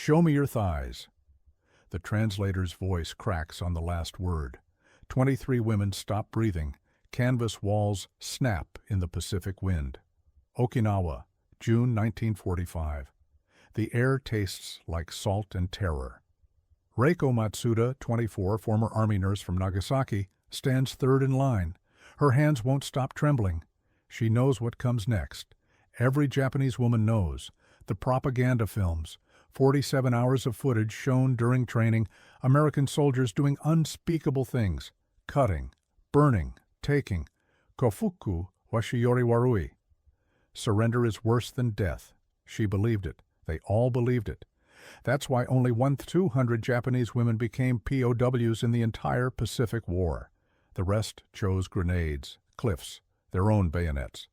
Show me your thighs. The translator's voice cracks on the last word. 23 women stop breathing. Canvas walls snap in the Pacific wind. Okinawa, June 1945. The air tastes like salt and terror. Reiko Matsuda, 24, former Army nurse from Nagasaki, stands third in line. Her hands won't stop trembling. She knows what comes next. Every Japanese woman knows. The propaganda films, 47 hours of footage shown during training, American soldiers doing unspeakable things, cutting, burning, taking. Kofuku washiyori warui. Surrender is worse than death. She believed it. They all believed it. That's why only 200 Japanese women became POWs in the entire Pacific War. The rest chose grenades, cliffs, their own bayonets.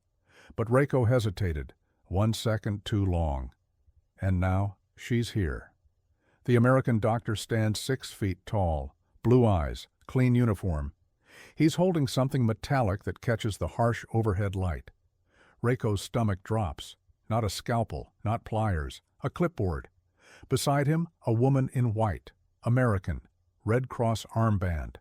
But Reiko hesitated, 1 second too long. And now she's here. The American doctor stands 6 feet tall, blue eyes, clean uniform. He's holding something metallic that catches the harsh overhead light. Reiko's stomach drops. Not a scalpel, not pliers, a clipboard. Beside him, a woman in white, American, Red Cross armband.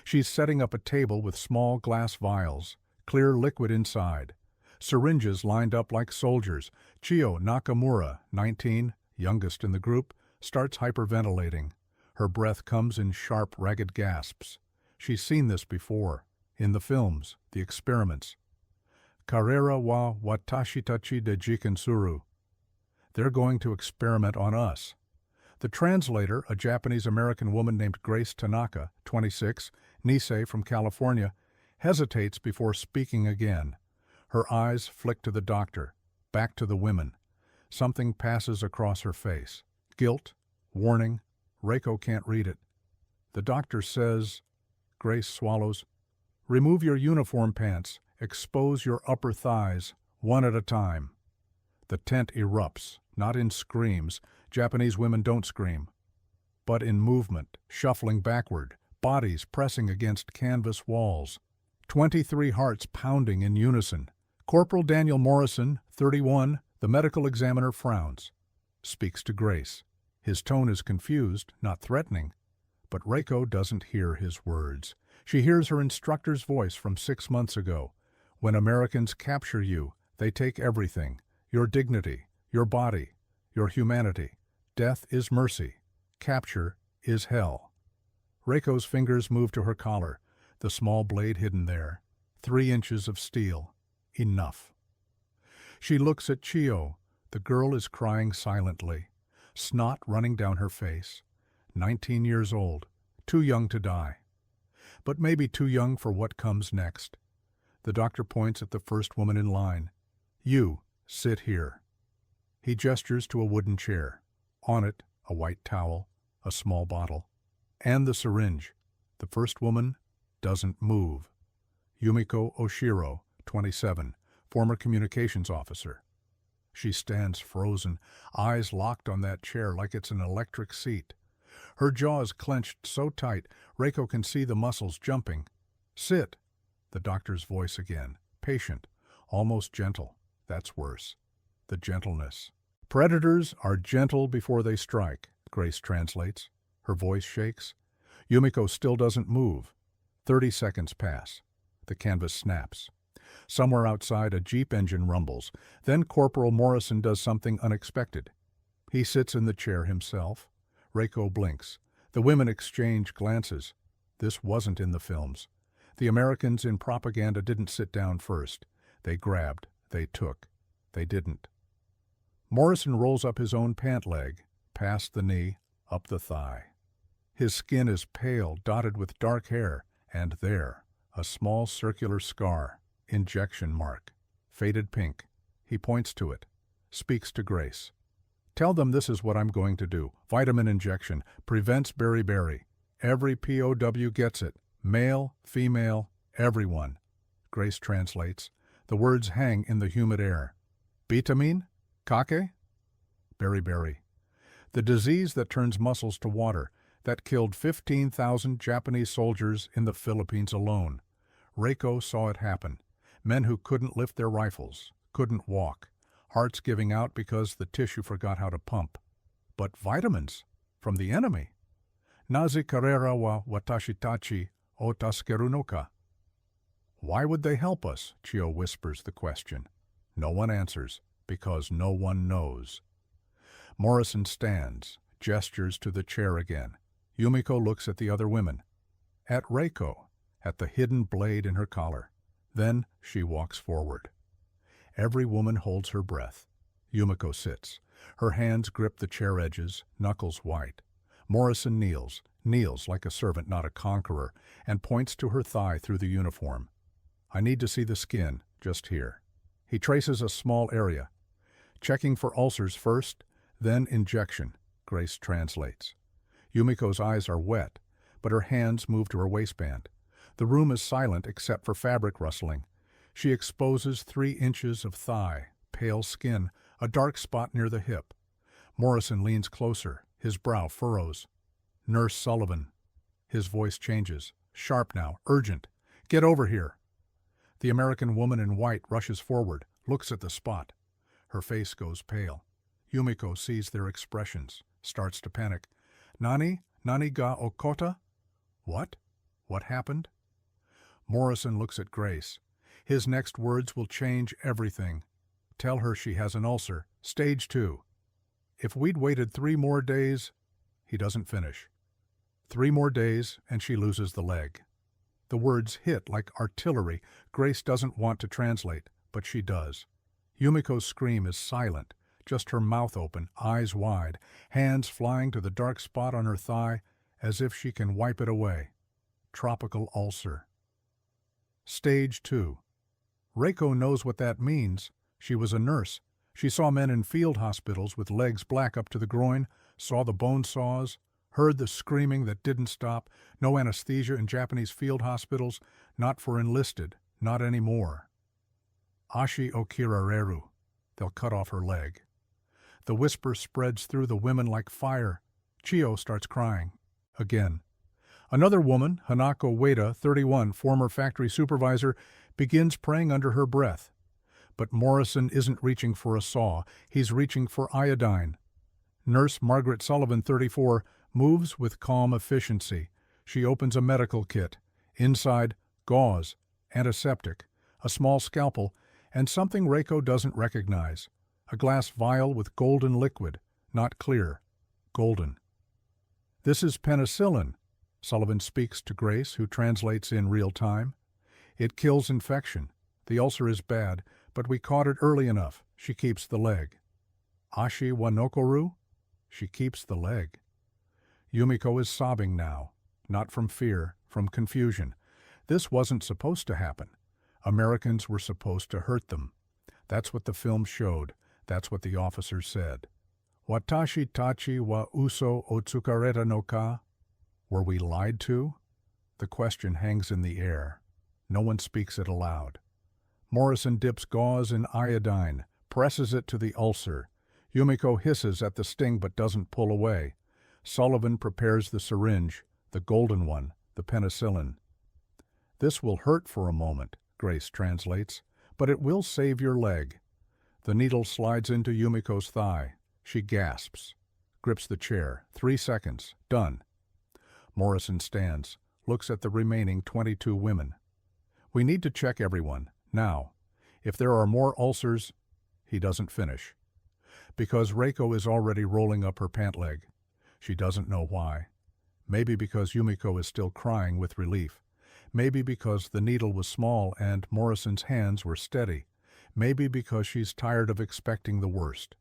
She's setting up a table with small glass vials, clear liquid inside. Syringes lined up like soldiers. Chio Nakamura, 19, youngest in the group, starts hyperventilating. Her breath comes in sharp, ragged gasps. She's seen this before, in the films, the experiments. Karera wa watashi tachi de jikensuru. They're going to experiment on us. The translator, a Japanese-American woman named Grace Tanaka, 26, Nisei from California, hesitates before speaking again. Her eyes flick to the doctor, back to the women. Something passes across her face. Guilt, warning. Reiko can't read it. The doctor says, Grace swallows, remove your uniform pants, expose your upper thighs, one at a time. The tent erupts, not in screams. Japanese women don't scream. But in movement, shuffling backward, bodies pressing against canvas walls. 23 hearts pounding in unison. Corporal Daniel Morrison, 31, the medical examiner frowns. Speaks to Grace. His tone is confused, not threatening. But Reiko doesn't hear his words. She hears her instructor's voice from 6 months ago. When Americans capture you, they take everything. Your dignity, your body, your humanity. Death is mercy. Capture is hell. Reiko's fingers move to her collar, the small blade hidden there. 3 inches of steel. Enough. She looks at Chio. The girl is crying silently, snot running down her face. 19 years old, too young to die. But maybe too young for what comes next. The doctor points at the first woman in line. You, sit here. He gestures to a wooden chair. On it, a white towel, a small bottle, and the syringe. The first woman doesn't move. Yumiko Oshiro, 27, former communications officer. She stands frozen, eyes locked on that chair like it's an electric seat. Her jaw is clenched so tight, Reiko can see the muscles jumping. Sit. The doctor's voice again, patient, almost gentle. That's worse. The gentleness. Predators are gentle before they strike, Grace translates. Her voice shakes. Yumiko still doesn't move. 30 seconds pass. The canvas snaps. Somewhere outside, a Jeep engine rumbles. Then Corporal Morrison does something unexpected. He sits in the chair himself. Reiko blinks. The women exchange glances. This wasn't in the films. The Americans in propaganda didn't sit down first. They grabbed. They took. They didn't. Morrison rolls up his own pant leg, past the knee, up the thigh. His skin is pale, dotted with dark hair, and there, a small circular scar, injection mark, faded pink. He points to it, speaks to Grace. Tell them this is what I'm going to do. Vitamin injection, prevents beriberi. Every POW gets it. Male, female, everyone. Grace translates. The words hang in the humid air. Vitamin? Kake? Beriberi. The disease that turns muscles to water, that killed 15,000 Japanese soldiers in the Philippines alone. Reiko saw it happen. Men who couldn't lift their rifles, couldn't walk, hearts giving out because the tissue forgot how to pump. But vitamins from the enemy. Naze karera wa watashi tachi o taskeru no ka? Why would they help us? Chio whispers the question. No one answers, because no one knows. Morrison stands, gestures to the chair again. Yumiko looks at the other women. At Reiko, at the hidden blade in her collar. Then she walks forward. Every woman holds her breath. Yumiko sits. Her hands grip the chair edges, knuckles white. Morrison kneels like a servant, not a conqueror, and points to her thigh through the uniform. I need to see the skin, just here. He traces a small area. Checking for ulcers first, then injection, Grace translates. Yumiko's eyes are wet, but her hands move to her waistband. The room is silent except for fabric rustling. She exposes 3 inches of thigh, pale skin, a dark spot near the hip. Morrison leans closer, his brow furrows. Nurse Sullivan. His voice changes, sharp now, urgent. Get over here. The American woman in white rushes forward, looks at the spot. Her face goes pale. Yumiko sees their expressions, starts to panic. Nani ga okota? What? What happened? Morrison looks at Grace. His next words will change everything. Tell her she has an ulcer, stage 2. If we'd waited 3 more days, he doesn't finish. 3 more days and she loses the leg. The words hit like artillery. Grace doesn't want to translate, but she does. Yumiko's scream is silent, just her mouth open, eyes wide, hands flying to the dark spot on her thigh as if she can wipe it away. Tropical ulcer. Stage 2. Reiko knows what that means. She was a nurse. She saw men in field hospitals with legs black up to the groin, saw the bone saws, heard the screaming that didn't stop. No anesthesia in Japanese field hospitals, not for enlisted, not anymore. Ashi okirareru. They'll cut off her leg. The whisper spreads through the women like fire. Chio starts crying. Again. Another woman, Hanako Ueda, 31, former factory supervisor, begins praying under her breath. But Morrison isn't reaching for a saw. He's reaching for iodine. Nurse Margaret Sullivan, 34, moves with calm efficiency. She opens a medical kit. Inside, gauze, antiseptic, a small scalpel, and something Reiko doesn't recognize. A glass vial with golden liquid, not clear, golden. This is penicillin, Sullivan speaks to Grace, who translates in real time. It kills infection. The ulcer is bad, but we caught it early enough. She keeps the leg. Ashi wa nokoru? She keeps the leg. Yumiko is sobbing now, not from fear, from confusion. This wasn't supposed to happen. Americans were supposed to hurt them. That's what the film showed. That's what the officer said. Watashi tachi wa uso o tsukareta no ka? Were we lied to? The question hangs in the air. No one speaks it aloud. Morrison dips gauze in iodine, presses it to the ulcer. Yumiko hisses at the sting but doesn't pull away. Sullivan prepares the syringe, the golden one, the penicillin. This will hurt for a moment, Grace translates, but it will save your leg. The needle slides into Yumiko's thigh. She gasps, grips the chair. 3 seconds. Done. Morrison stands, looks at the remaining 22 women. We need to check everyone, now. If there are more ulcers, he doesn't finish. Because Reiko is already rolling up her pant leg. She doesn't know why. Maybe because Yumiko is still crying with relief. Maybe because the needle was small and Morrison's hands were steady. Maybe because she's tired of expecting the worst.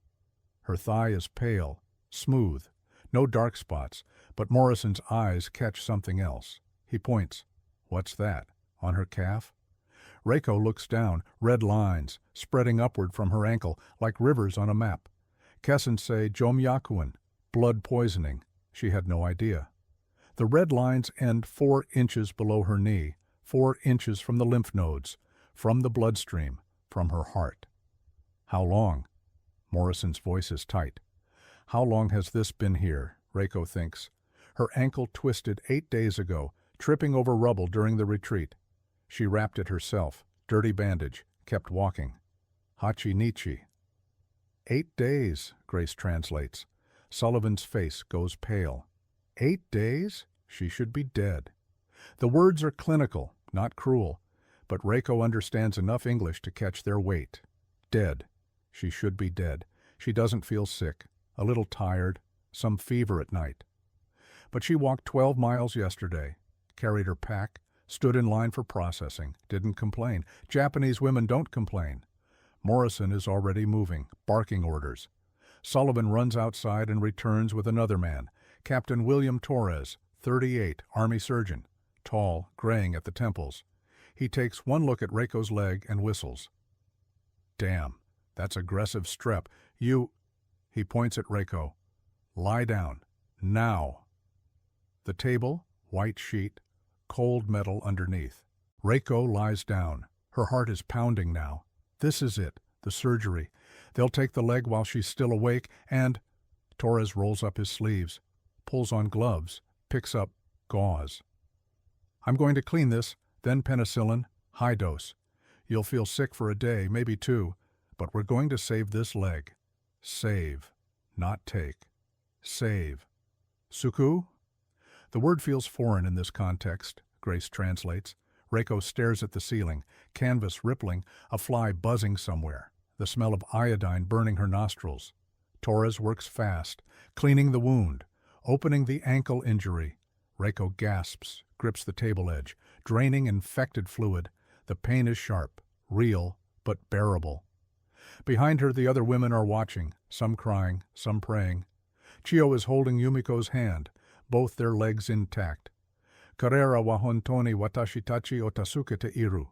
Her thigh is pale, smooth, no dark spots, but Morrison's eyes catch something else. He points. What's that? On her calf? Reiko looks down, red lines, spreading upward from her ankle, like rivers on a map. Kessen say jomyakuin, blood poisoning. She had no idea. The red lines end 4 inches below her knee, 4 inches from the lymph nodes, from the bloodstream, from her heart. How long? Morrison's voice is tight. How long has this been here? Reiko thinks. Her ankle twisted 8 days ago, tripping over rubble during the retreat. She wrapped it herself, dirty bandage, kept walking. Hachi Nichi. 8 days, Grace translates. Sullivan's face goes pale. 8 days? She should be dead. The words are clinical, not cruel, but Reiko understands enough English to catch their weight. Dead. She should be dead. She doesn't feel sick, a little tired, some fever at night. But she walked 12 miles yesterday, carried her pack, stood in line for processing, didn't complain. Japanese women don't complain. Morrison is already moving, barking orders. Sullivan runs outside and returns with another man, Captain William Torres, 38, Army surgeon, tall, graying at the temples. He takes one look at Reiko's leg and whistles. Damn, that's aggressive strep. He points at Reiko. Lie down. Now. The table, white sheet, cold metal underneath. Reiko lies down. Her heart is pounding now. This is it, the surgery. They'll take the leg while she's still awake, and Torres rolls up his sleeves, pulls on gloves, picks up gauze. I'm going to clean this, then penicillin, high dose. You'll feel sick for a day, maybe 2, but we're going to save this leg. Save, not take. Save. Suku? The word feels foreign in this context, Grace translates. Reiko stares at the ceiling, canvas rippling, a fly buzzing somewhere, the smell of iodine burning her nostrils. Torres works fast, cleaning the wound, opening the ankle injury. Reiko gasps, grips the table edge, draining infected fluid. The pain is sharp, real, but bearable. Behind her, the other women are watching, some crying, some praying. Chiyo is holding Yumiko's hand, both their legs intact. Karera wa hontoni watashi tachi o tasuke te iru.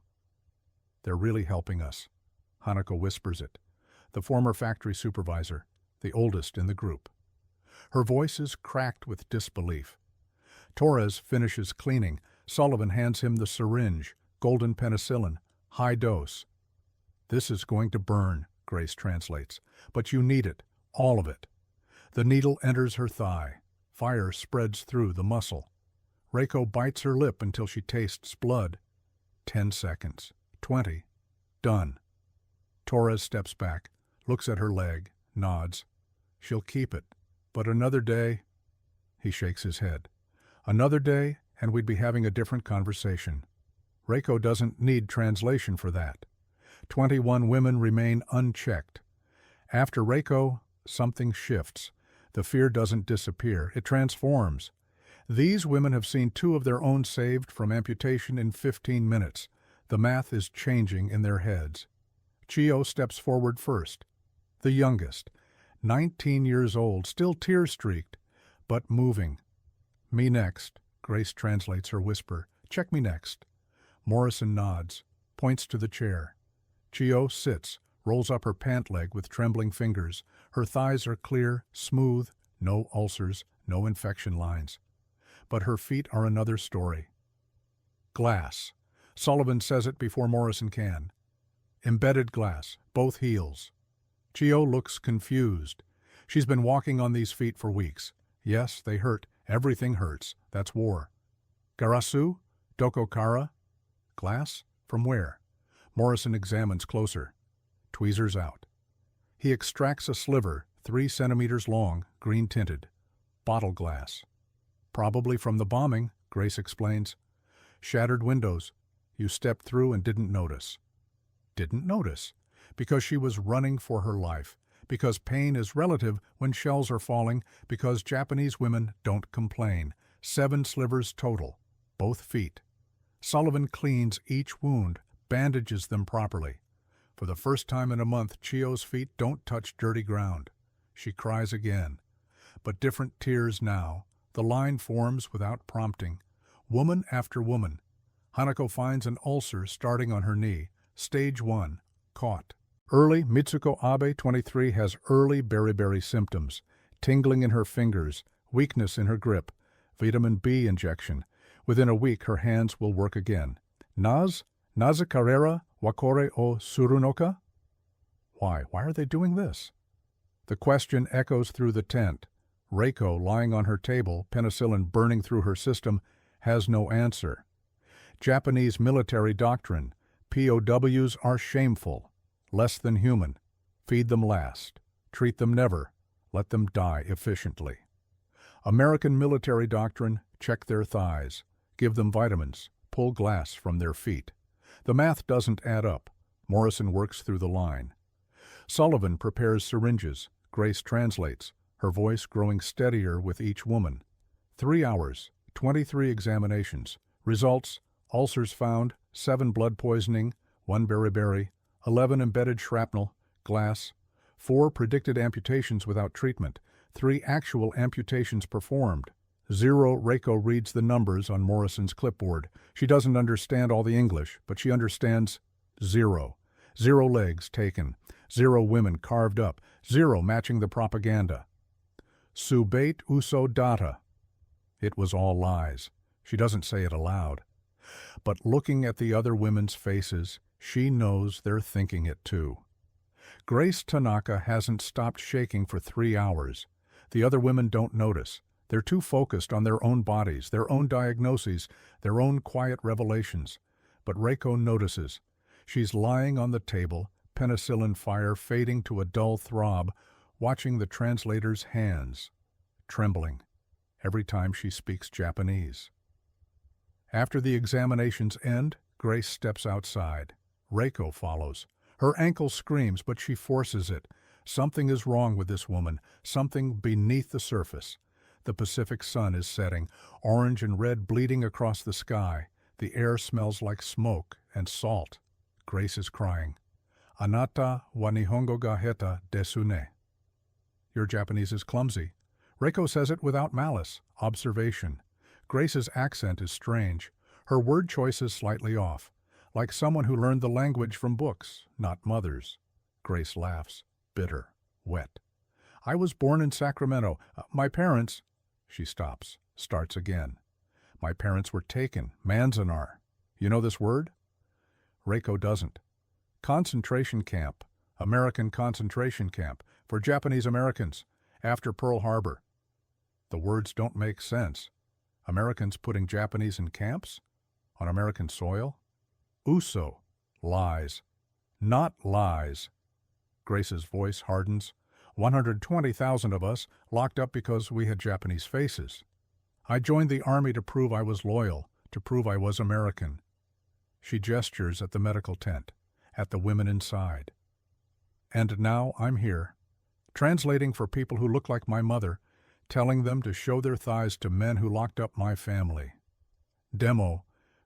They're really helping us. Hanako whispers it, the former factory supervisor, the oldest in the group. Her voice is cracked with disbelief. Torres finishes cleaning. Sullivan hands him the syringe, golden penicillin, high dose. This is going to burn, Grace translates, but you need it, all of it. The needle enters her thigh. Fire spreads through the muscle. Reiko bites her lip until she tastes blood. 10 seconds. 20. Done. Torres steps back, looks at her leg, nods. She'll keep it. But another day... He shakes his head. Another day, and we'd be having a different conversation. Reiko doesn't need translation for that. 21 women remain unchecked. After Reiko, something shifts. The fear doesn't disappear. It transforms. These women have seen 2 of their own saved from amputation in 15 minutes. The math is changing in their heads. Chiyo steps forward first. The youngest, 19 years old, still tear-streaked, but moving. Me next, Grace translates her whisper. Check me next. Morrison nods, points to the chair. Chiyo sits, rolls up her pant leg with trembling fingers. Her thighs are clear, smooth, no ulcers, no infection lines. But her feet are another story. Glass. Sullivan says it before Morrison can. Embedded glass, both heels. Chiyo looks confused. She's been walking on these feet for weeks. Yes, they hurt. Everything hurts. That's war. Garasu? Dokokara? Glass? From where? Morrison examines closer. Tweezers out. He extracts a sliver, 3 centimeters long, green-tinted. Bottle glass. Probably from the bombing, Grace explains. Shattered windows. You stepped through and didn't notice. Didn't notice. Because she was running for her life. Because pain is relative when shells are falling. Because Japanese women don't complain. 7 slivers total. Both feet. Sullivan cleans each wound, bandages them properly. For the first time in a month, Chiyo's feet don't touch dirty ground. She cries again. But different tears now. The line forms without prompting. Woman after woman. Hanako finds an ulcer starting on her knee. Stage 1. Caught. Early, Mitsuko Abe, 23, has early beriberi symptoms. Tingling in her fingers, weakness in her grip, vitamin B injection. Within a week, her hands will work again. Naze karera wakore o surunoka? Why are they doing this? The question echoes through the tent. Reiko, lying on her table, penicillin burning through her system, has no answer. Japanese military doctrine. POWs are shameful, less than human. Feed them last. Treat them never. Let them die efficiently. American military doctrine, check their thighs. Give them vitamins. Pull glass from their feet. The math doesn't add up. Morrison works through the line. Sullivan prepares syringes. Grace translates, her voice growing steadier with each woman. 3 hours, 23 examinations. Results, ulcers found, 7 blood poisoning, 1 beriberi, 11 embedded shrapnel, glass, 4 predicted amputations without treatment, 3 actual amputations performed. 0. Reiko reads the numbers on Morrison's clipboard. She doesn't understand all the English, but she understands 0. 0 legs taken. 0 women carved up. 0 matching the propaganda. Subate uso data. It was all lies. She doesn't say it aloud. But looking at the other women's faces, she knows they're thinking it too. Grace Tanaka hasn't stopped shaking for 3 hours. The other women don't notice. They're too focused on their own bodies, their own diagnoses, their own quiet revelations. But Reiko notices. She's lying on the table, penicillin fire fading to a dull throb, watching the translator's hands, trembling, every time she speaks Japanese. After the examinations end, Grace steps outside. Reiko follows. Her ankle screams, but she forces it. Something is wrong with this woman, something beneath the surface. The Pacific sun is setting, orange and red bleeding across the sky. The air smells like smoke and salt. Grace is crying. Anata wa nihongo ga heta desu ne. Your Japanese is clumsy. Reiko says it without malice, observation. Grace's accent is strange. Her word choice is slightly off, like someone who learned the language from books, not mothers. Grace laughs, bitter, wet. I was born in Sacramento. My parents... She stops, starts again. My parents were taken, Manzanar. You know this word? Reiko doesn't. Concentration camp, American concentration camp, for Japanese Americans, after Pearl Harbor. The words don't make sense. Americans putting Japanese in camps? On American soil? Uso, lies. Not lies. Grace's voice hardens. 120,000 of us locked up because we had Japanese faces. I joined the army to prove I was loyal, to prove I was American. She gestures at the medical tent, at the women inside. And now I'm here, translating for people who look like my mother, telling them to show their thighs to men who locked up my family. Demo,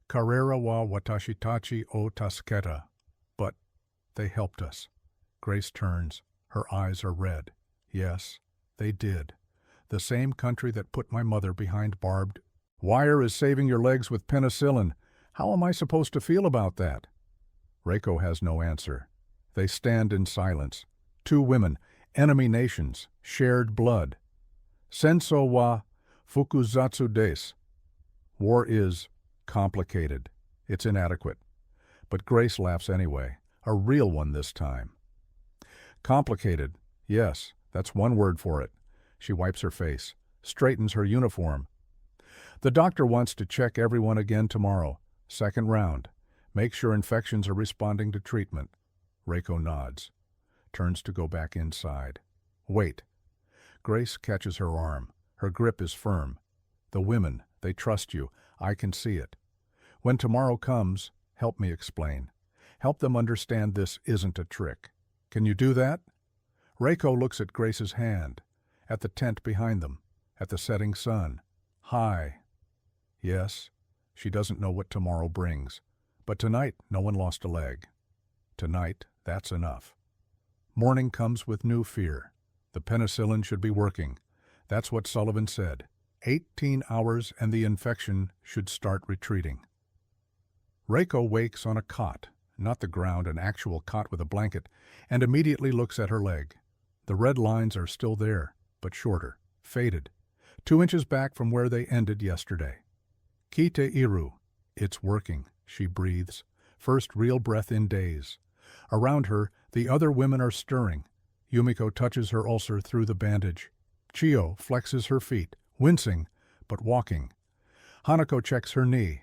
karera wa watashitachi o tasuketa. But they helped us. Grace turns. Her eyes are red. Yes, they did. The same country that put my mother behind barbed wire is saving your legs with penicillin. How am I supposed to feel about that? Reiko has no answer. They stand in silence. 2 women, enemy nations, shared blood. Senso wa fukuzatsu desu. War is complicated. It's inadequate. But Grace laughs anyway, a real one this time. Complicated. Yes, that's one word for it. She wipes her face, straightens her uniform. The doctor wants to check everyone again tomorrow. 2nd round. Make sure infections are responding to treatment. Reiko nods. Turns to go back inside. Wait. Grace catches her arm. Her grip is firm. The women, they trust you. I can see it. When tomorrow comes, help me explain. Help them understand this isn't a trick. Can you do that? Reiko looks at Grace's hand, at the tent behind them, at the setting sun. High. Yes, she doesn't know what tomorrow brings, but tonight no one lost a leg. Tonight, that's enough. Morning comes with new fear. The penicillin should be working. That's what Sullivan said. 18 hours and the infection should start retreating. Reiko wakes on a cot. Not the ground, an actual cot with a blanket, and immediately looks at her leg. The red lines are still there, but shorter, faded, 2 inches back from where they ended yesterday. Kite iru. It's working, she breathes. First real breath in days. Around her, the other women are stirring. Yumiko touches her ulcer through the bandage. Chio flexes her feet, wincing, but walking. Hanako checks her knee.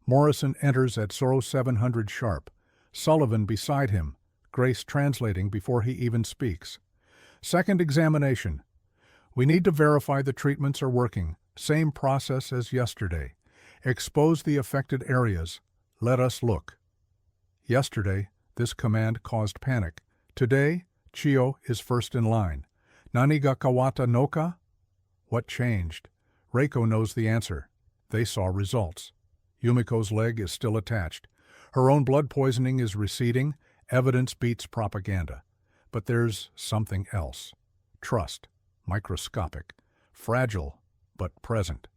Morrison enters at Soro 700 sharp. Sullivan beside him, Grace translating before he even speaks. Second examination. We need to verify the treatments are working. Same process as yesterday. Expose the affected areas. Let us look. Yesterday, this command caused panic. Today, Chiyo is first in line. Nani ga kawata no ka? What changed? Reiko knows the answer. They saw results. Yumiko's leg is still attached. Her own blood poisoning is receding. Evidence beats propaganda. But there's something else. Trust. Microscopic. Fragile, but present.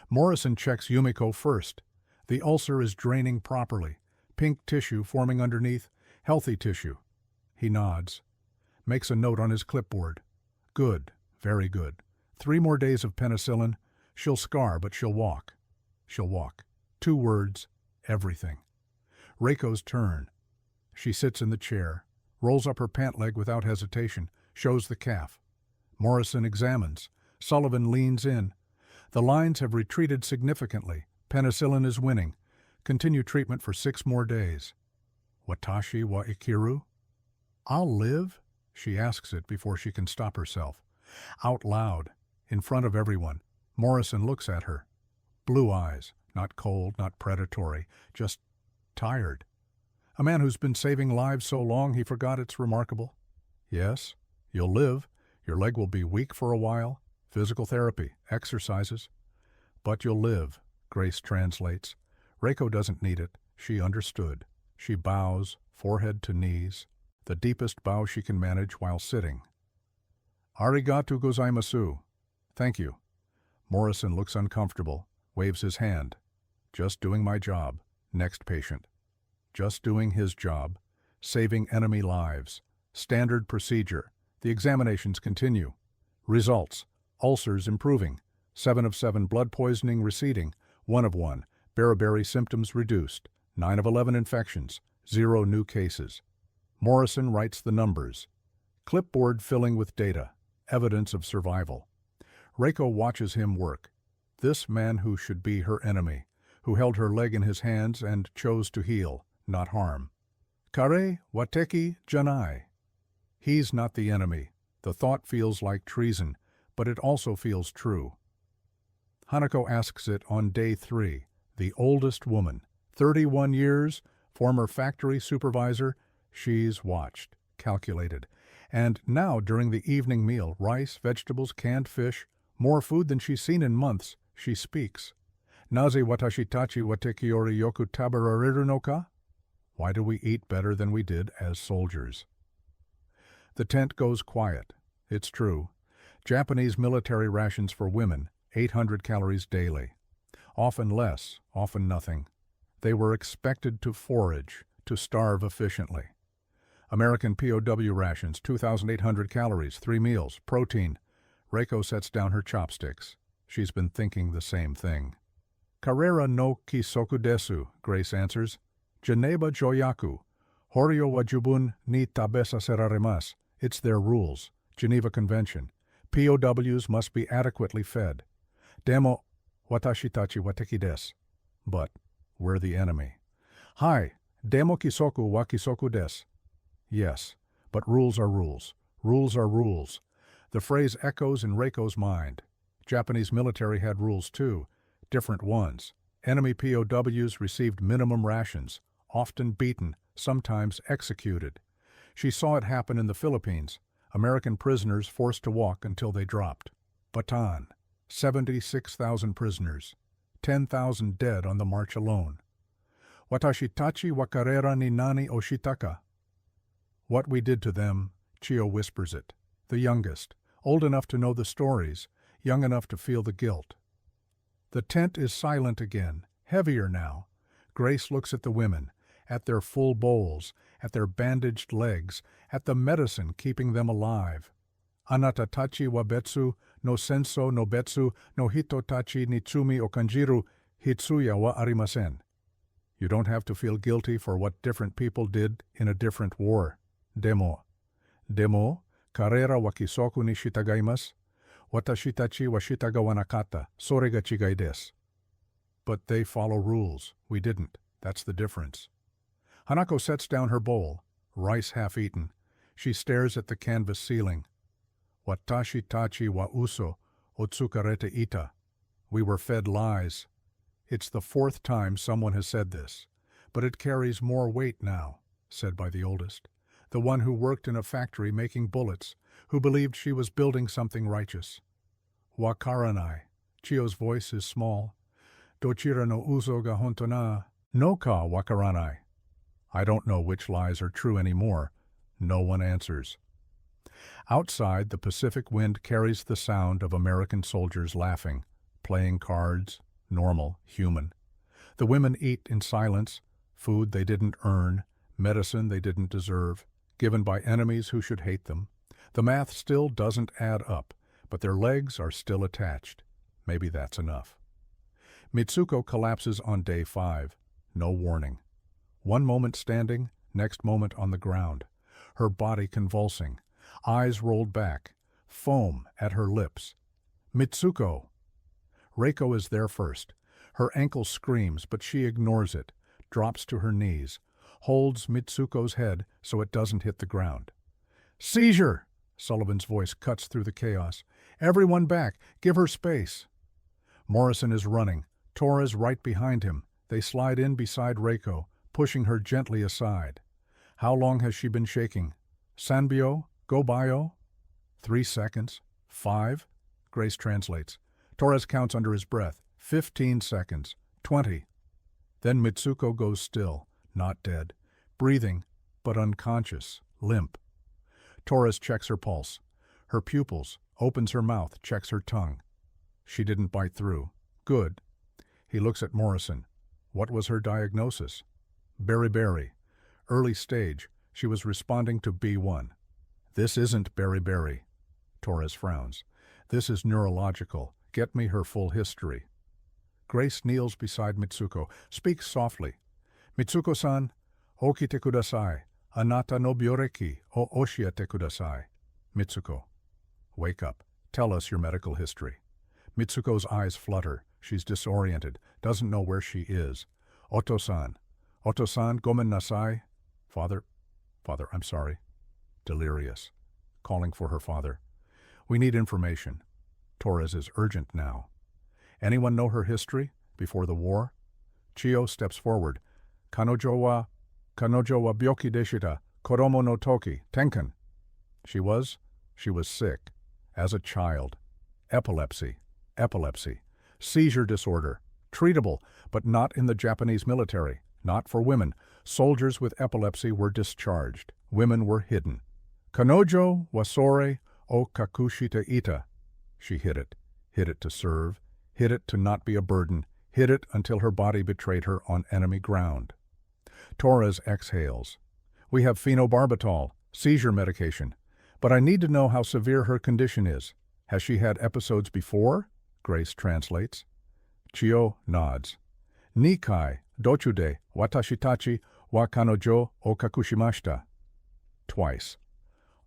Morrison checks Yumiko first. The ulcer is draining properly. Pink tissue forming underneath. Healthy tissue. He nods. Makes a note on his clipboard. Good. Very good. 3 more days of penicillin. She'll scar, but she'll walk. She'll walk. 2 words. Everything. Reiko's turn. She sits in the chair, rolls up her pant leg without hesitation, shows the calf. Morrison examines. Sullivan leans in. The lines have retreated significantly. Penicillin is winning. Continue treatment for 6 more days. Watashi wa ikiru? I'll live? She asks it before she can stop herself. Out loud, in front of everyone, Morrison looks at her. Blue eyes, not cold, not predatory, just tired. A man who's been saving lives so long he forgot it's remarkable. Yes, you'll live. Your leg will be weak for a while. Physical therapy, exercises. But you'll live, Grace translates. Reiko doesn't need it. She understood. She bows, forehead to knees, the deepest bow she can manage while sitting. Arigatou gozaimasu. Thank you. Morrison looks uncomfortable, waves his hand. Just doing my job. Next patient. Just doing his job. Saving enemy lives. Standard procedure. The examinations continue. Results. Ulcers improving. 7 of 7 blood poisoning receding. 1 of 1. Beriberi symptoms reduced. 9 of 11 infections. 0 new cases. Morrison writes the numbers. Clipboard filling with data. Evidence of survival. Reiko watches him work. This man who should be her enemy, who held her leg in his hands and chose to heal, not harm. Kare wateki janai. He's not the enemy. The thought feels like treason, but it also feels true. Hanako asks it on day 3, the oldest woman, 31 years, former factory supervisor. She's watched, calculated. And now during the evening meal, rice, vegetables, canned fish, more food than she's seen in months, she speaks. Naze watashi tachi watekiori yoku tabarariru no ka? Why do we eat better than we did as soldiers? The tent goes quiet. It's true. Japanese military rations for women, 800 calories daily. Often less, often nothing. They were expected to forage, to starve efficiently. American POW rations, 2,800 calories, 3 meals, protein. Reiko sets down her chopsticks. She's been thinking the same thing. Karera no kisoku desu, Grace answers. Janeba joyaku. Horio wa jubun ni tabesa serarimas. It's their rules. Geneva Convention. POWs must be adequately fed. Demo watashi tachi wateki desu. But we're the enemy. Hai, demo kisoku wa kisoku desu. Yes, but rules are rules. Rules are rules. The phrase echoes in Reiko's mind. Japanese military had rules too, different ones. Enemy POWs received minimum rations, often beaten, sometimes executed. She saw it happen in the Philippines, American prisoners forced to walk until they dropped. Bataan, 76,000 prisoners, 10,000 dead on the march alone. Watashi tachi wa karera ni nani oshitaka. What we did to them, Chiyo whispers it. The youngest, old enough to know the stories, young enough to feel the guilt. The tent is silent again, heavier now. Grace looks at the women, at their full bowls, at their bandaged legs, at the medicine keeping them alive. Anata tachi wa betsu, no senso no betsu, no hito tachi ni tsumi o kanjiru, hitsuya wa arimasen. You don't have to feel guilty for what different people did in a different war. Demo. Karera wa kisoku ni shitagaimasu. Watashi tachi wa shitaga wa nakata. Sore ga chigai desu. But they follow rules. We didn't. That's the difference. Hanako sets down her bowl, rice half eaten. She stares at the canvas ceiling. Watashi tachi wa uso otsukarete ita. We were fed lies. It's the fourth time someone has said this, but it carries more weight now, said by the oldest, the one who worked in a factory making bullets, who believed she was building something righteous. Wakaranai. Chio's voice is small. Dochira no uso ga honto na. No ka wakaranai. I don't know which lies are true anymore. No one answers. Outside, the Pacific wind carries the sound of American soldiers laughing, playing cards, normal, human. The women eat in silence, food they didn't earn, medicine they didn't deserve, given by enemies who should hate them. The math still doesn't add up, but their legs are still attached. Maybe that's enough. Mitsuko collapses on day 5. No warning. One moment standing, next moment on the ground. Her body convulsing. Eyes rolled back. Foam at her lips. Mitsuko! Reiko is there first. Her ankle screams, but she ignores it, drops to her knees, holds Mitsuko's head so it doesn't hit the ground. Seizure! Sullivan's voice cuts through the chaos. Everyone back! Give her space! Morrison is running. Torres right behind him. They slide in beside Reiko, pushing her gently aside. How long has she been shaking? Sanbyo? Go-bio? 3 seconds? 5? Grace translates. Torres counts under his breath. 15 seconds. 20. Then Mitsuko goes still, not dead, breathing, but unconscious, limp. Torres checks her pulse. Her pupils, opens her mouth, checks her tongue. She didn't bite through. Good. He looks at Morrison. What was her diagnosis? Beriberi. Early stage. She was responding to B1. This isn't beriberi. Torres frowns. This is neurological. Get me her full history. Grace kneels beside Mitsuko, speaks softly. Mitsuko-san, okite kudasai. Anata no byoreki o oshiete kudasai. Mitsuko. Wake up. Tell us your medical history. Mitsuko's eyes flutter. She's disoriented, doesn't know where she is. Oto-san. Oto-san, gomen nasai. Father, I'm sorry. Delirious. Calling for her father. We need information. Torres is urgent now. Anyone know her history before the war? Chio steps forward. Kanojo wa byoki deshita, koromo no toki, tenkan. She was sick. As a child. Epilepsy. Seizure disorder. Treatable, but not in the Japanese military. Not for women. Soldiers with epilepsy were discharged. Women were hidden. Kanojo wasore o kakushita ita. She hid it to serve, hid it to not be a burden, hid it until her body betrayed her on enemy ground. Torres exhales. We have phenobarbital, seizure medication, but I need to know how severe her condition is. Has she had episodes before? Grace translates. Chio nods. Nikai, dochude, watashitachi, wa kanojo o kakushimashita. Twice.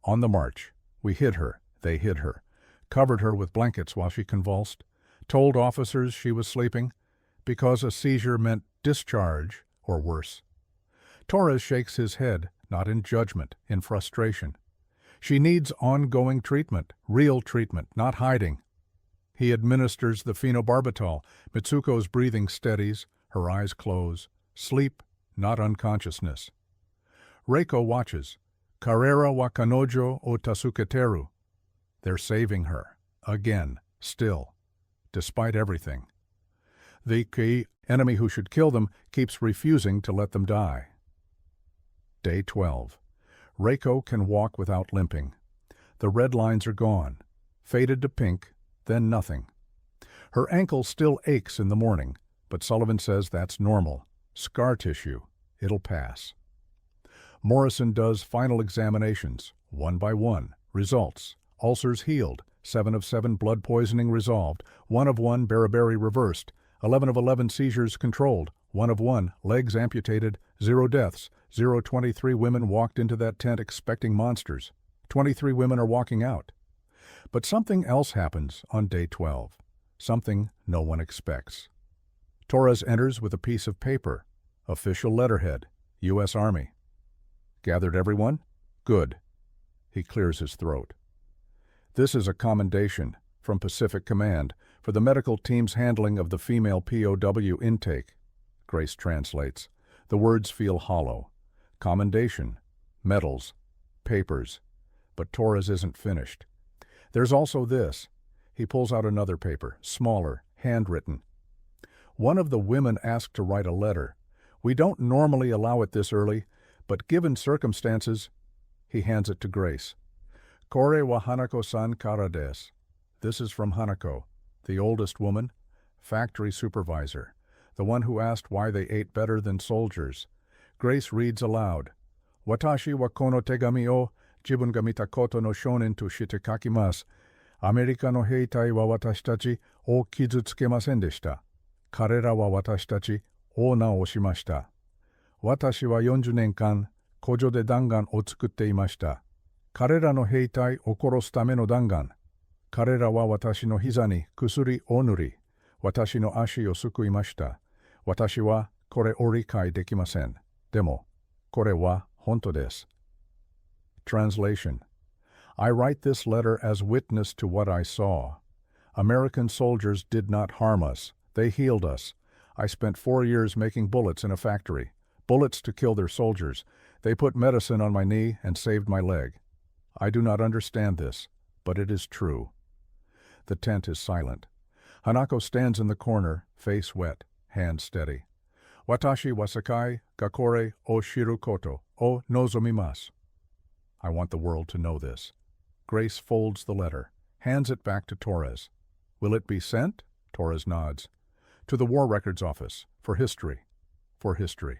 On the march. We hid her. They hid her. Covered her with blankets while she convulsed. Told officers she was sleeping, because a seizure meant discharge or worse. Torres shakes his head, not in judgment, in frustration. She needs ongoing treatment, real treatment, not hiding. He administers the phenobarbital. Mitsuko's breathing steadies, her eyes close. Sleep, not unconsciousness. Reiko watches. Karera wa kanojo o tasuketeru. They're saving her. Again. Still. Despite everything. The key enemy who should kill them keeps refusing to let them die. Day 12. Reiko can walk without limping. The red lines are gone. Faded to pink, then nothing. Her ankle still aches in the morning, but Sullivan says that's normal. Scar tissue. It'll pass. Morrison does final examinations, 1 by 1. Results. Ulcers healed. 7 of 7 blood poisoning resolved. 1 of 1 beriberi reversed. 11 of 11 seizures controlled. 1 of 1 legs amputated. 0 deaths. 023 women walked into that tent expecting monsters. 23 women are walking out. But something else happens on day 12. Something no one expects. Torres enters with a piece of paper. Official letterhead. U.S. Army. Gathered everyone? Good. He clears his throat. This is a commendation from Pacific Command for the medical team's handling of the female POW intake. Grace translates. The words feel hollow. Commendation, medals, papers. But Torres isn't finished. There's also this. He pulls out another paper, smaller, handwritten. One of the women asked to write a letter. We don't normally allow it this early, but given circumstances, he hands it to Grace. Kore wa Hanako-san kara desu. This is from Hanako, the oldest woman, factory supervisor, the one who asked why they ate better than soldiers. Grace reads aloud. Watashi wa kono tegami o jibun ga mita koto no shonen to shite kakimasu. Amerika no heitai wa watashitachi o kizutsukemasen deshita. Karera wa watashitachi o naoshimashita. Watashi wa 40 年間 工場で弾丸を作っていました。彼らの兵隊を殺すための弾丸。彼らは私の膝に薬を塗り、私の足を救いました。私はこれを理解できません。でも、これは本当です。Translation. I write this letter as witness to what I saw. American soldiers did not harm us. They healed us. I spent 4 years making bullets in a factory. Bullets to kill their soldiers. They put medicine on my knee and saved my leg. I do not understand this, but it is true. The tent is silent. Hanako stands in the corner, face wet, hand steady. Watashi wa sakai ga kore o shiru koto o nozomimasu. I want the world to know this. Grace folds the letter, hands it back to Torres. Will it be sent? Torres nods. To the War Records Office, for history. For history.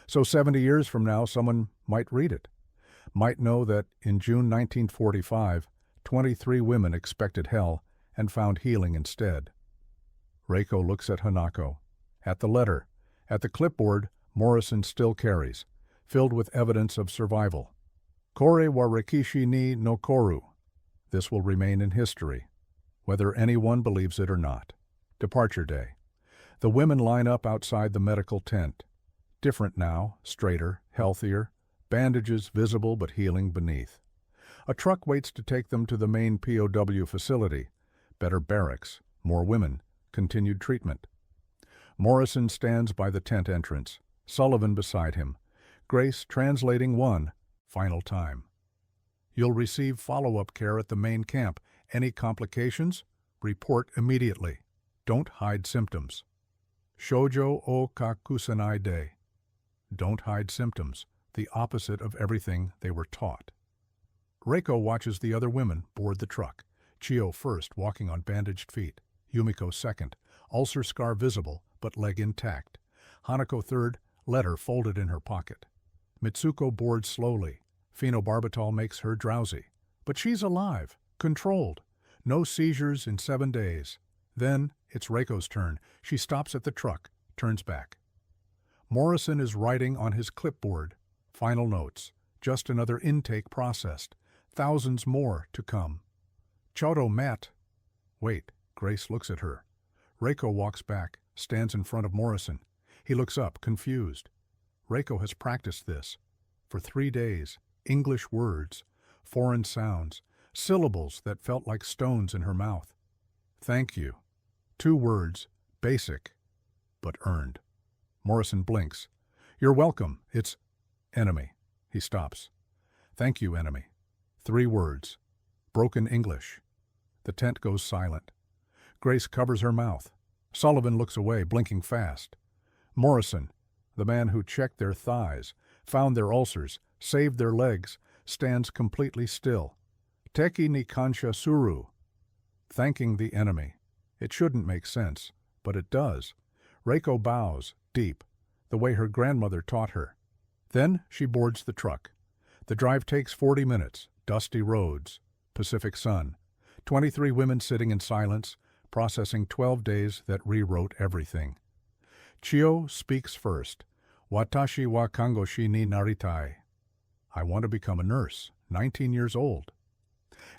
So 70 years from now, someone might read it, might know that in June 1945, 23 women expected hell and found healing instead. Reiko looks at Hanako, at the letter, at the clipboard Morrison still carries, filled with evidence of survival. Kore wa Rikishi ni no koru. This will remain in history, whether anyone believes it or not. Departure day. The women line up outside the medical tent. Different now, straighter, healthier, bandages visible but healing beneath. A truck waits to take them to the main POW facility. Better barracks, more women, continued treatment. Morrison stands by the tent entrance, Sullivan beside him, Grace translating one final time. You'll receive follow-up care at the main camp. Any complications? Report immediately. Don't hide symptoms. Shoujo o kakusanai de. Don't hide symptoms, the opposite of everything they were taught. Reiko watches the other women board the truck. Chio first, walking on bandaged feet. Yumiko second, ulcer scar visible, but leg intact. Hanako third, letter folded in her pocket. Mitsuko boards slowly. Phenobarbital makes her drowsy. But she's alive, controlled. No seizures in 7 days. Then, it's Reiko's turn. She stops at the truck, turns back. Morrison is writing on his clipboard. Final notes. Just another intake processed. Thousands more to come. Choro met. Wait, Grace looks at her. Reiko walks back, stands in front of Morrison. He looks up, confused. Reiko has practiced this. For 3 days, English words, foreign sounds, syllables that felt like stones in her mouth. Thank you. 2 words, basic, but earned. Morrison blinks. You're welcome. It's enemy. He stops. Thank you, enemy. 3 words. Broken English. The tent goes silent. Grace covers her mouth. Sullivan looks away, blinking fast. Morrison, the man who checked their thighs, found their ulcers, saved their legs, stands completely still. Teki ni kansha suru. Thanking the enemy. It shouldn't make sense, but it does. Reiko bows, deep, the way her grandmother taught her. Then she boards the truck. The drive takes 40 minutes, dusty roads, Pacific sun. 23 women sitting in silence, processing 12 days that rewrote everything. Chio speaks first. Watashi wa kangoshi ni naritai. I want to become a nurse, 19 years old.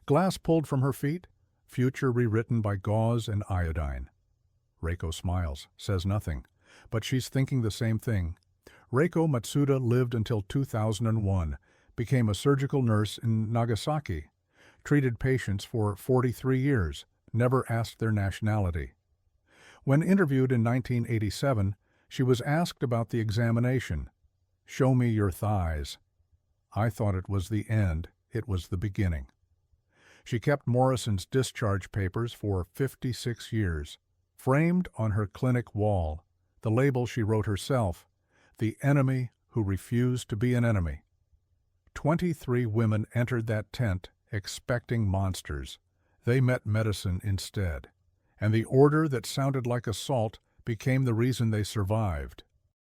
Glass pulled from her feet, future rewritten by gauze and iodine. Reiko smiles, says nothing, but she's thinking the same thing. Reiko Matsuda lived until 2001, became a surgical nurse in Nagasaki. treated patients for 43 years, never asked their nationality. When interviewed in 1987, she was asked about the examination. "Show me your thighs." "I thought it was the end. It was the beginning." She kept Morrison's discharge papers for 56 years. Framed on her clinic wall, the label she wrote herself, "The enemy who refused to be an enemy." 23 women entered that tent expecting monsters. They met medicine instead, and the order that sounded like assault became the reason they survived.